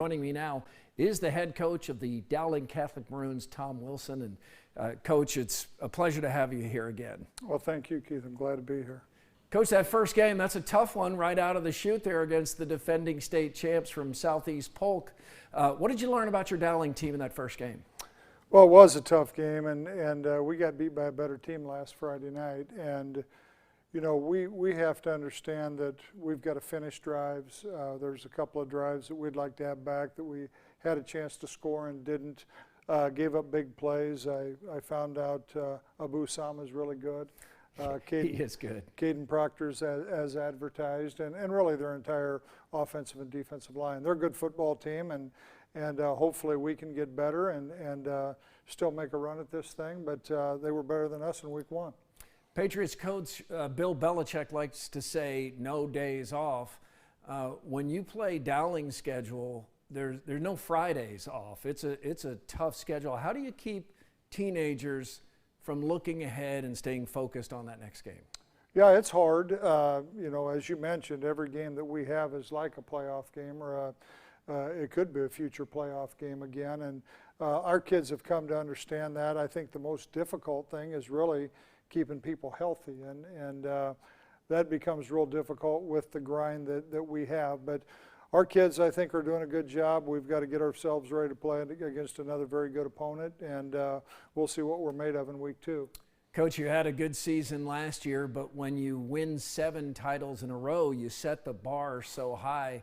Joining me now is the head coach of the Dowling Catholic Maroons, Tom Wilson. And Coach, it's a pleasure to have you here again. Well, thank you, Keith. I'm glad to be here. Coach, that first game, that's a tough one right out of the chute there against the defending state champs from Southeast Polk. What did you learn about your Dowling team in that first game? Well, it was a tough game, and we got beat by a better team last Friday night. And, you know, we have to understand that we've got to finish drives. There's a couple of drives that we'd like to have back that we had a chance to score and didn't. Gave up big plays. I found out Abu Sama is really good. He is good. Caden Proctor's as advertised, and really their entire offensive and defensive line. They're a good football team, and hopefully we can get better and still make a run at this thing. But they were better than us in week one. Patriots coach Bill Belichick likes to say no days off. When you play Dowling's schedule, there's no Fridays off. It's a tough schedule. How do you keep teenagers from looking ahead and staying focused on that next game? Yeah, it's hard. You know, as you mentioned, every game that we have is like a playoff game, or it could be a future playoff game again. And our kids have come to understand that. I think the most difficult thing is really keeping people healthy, and that becomes real difficult with the grind that we have. But our kids, I think, are doing a good job. We've got to get ourselves ready to play against another very good opponent, and we'll see what we're made of in week two. Coach, you had a good season last year, but when you win 7 titles in a row, you set the bar so high.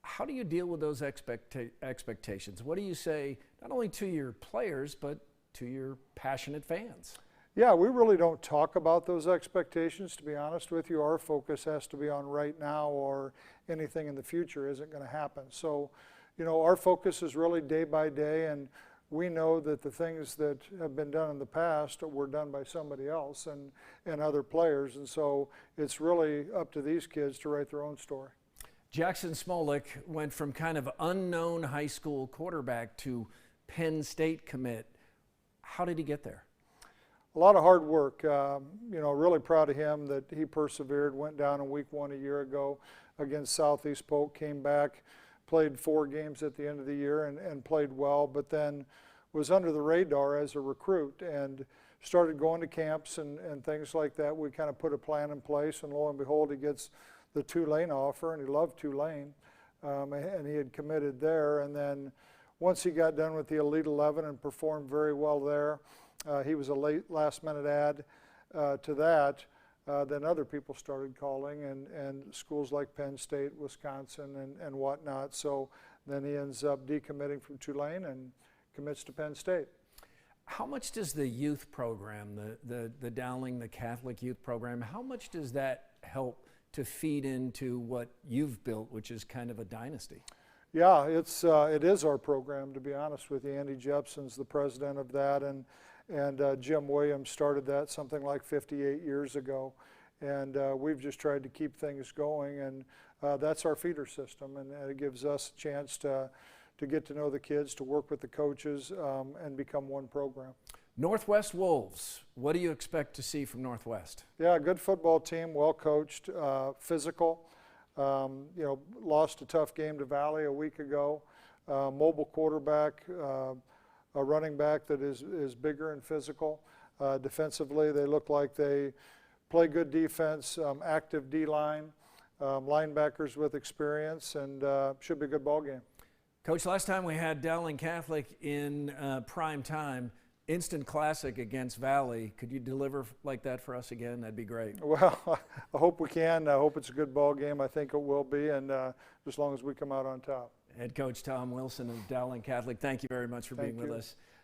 How do you deal with those expectations? What do you say not only to your players, but to your passionate fans? Yeah, we really don't talk about those expectations, to be honest with you. Our focus has to be on right now, or anything in the future isn't going to happen. So, you know, our focus is really day by day, and we know that the things that have been done in the past were done by somebody else and other players, and so it's really up to these kids to write their own story. Jackson Smolik went from kind of unknown high school quarterback to Penn State commit. How did he get there? A lot of hard work. You know, really proud of him that he persevered, went down in week 1 a year ago against Southeast Polk, came back, played 4 games at the end of the year and played well, but then was under the radar as a recruit and started going to camps and things like that. We kind of put a plan in place, and lo and behold, he gets the Tulane offer, and he loved Tulane, and he had committed there. And then once he got done with the Elite 11 and performed very well there, he was a last-minute add to that. Then other people started calling, and schools like Penn State, Wisconsin, and whatnot. So then he ends up decommitting from Tulane and commits to Penn State. How much does the youth program, the Dowling, the Catholic youth program, how much does that help to feed into what you've built, which is kind of a dynasty? Yeah, it is our program, to be honest with you. Andy Jepson's the president of that, and Jim Williams started that something like 58 years ago. And we've just tried to keep things going, and that's our feeder system, and it gives us a chance to get to know the kids, to work with the coaches, and become one program. Northwest Wolves, what do you expect to see from Northwest? Yeah, good football team, well coached, physical. You know, lost a tough game to Valley a week ago. Mobile quarterback, a running back that is bigger and physical. Defensively, they look like they play good defense, active D-line, linebackers with experience, and should be a good ball game. Coach, last time we had Dowling Catholic in prime time, instant classic against Valley. Could you deliver like that for us again? That'd be great. Well, I hope we can. I hope it's a good ball game. I think it will be, and as long as we come out on top. Head coach Tom Wilson of Dowling Catholic, thank you very much for being with us.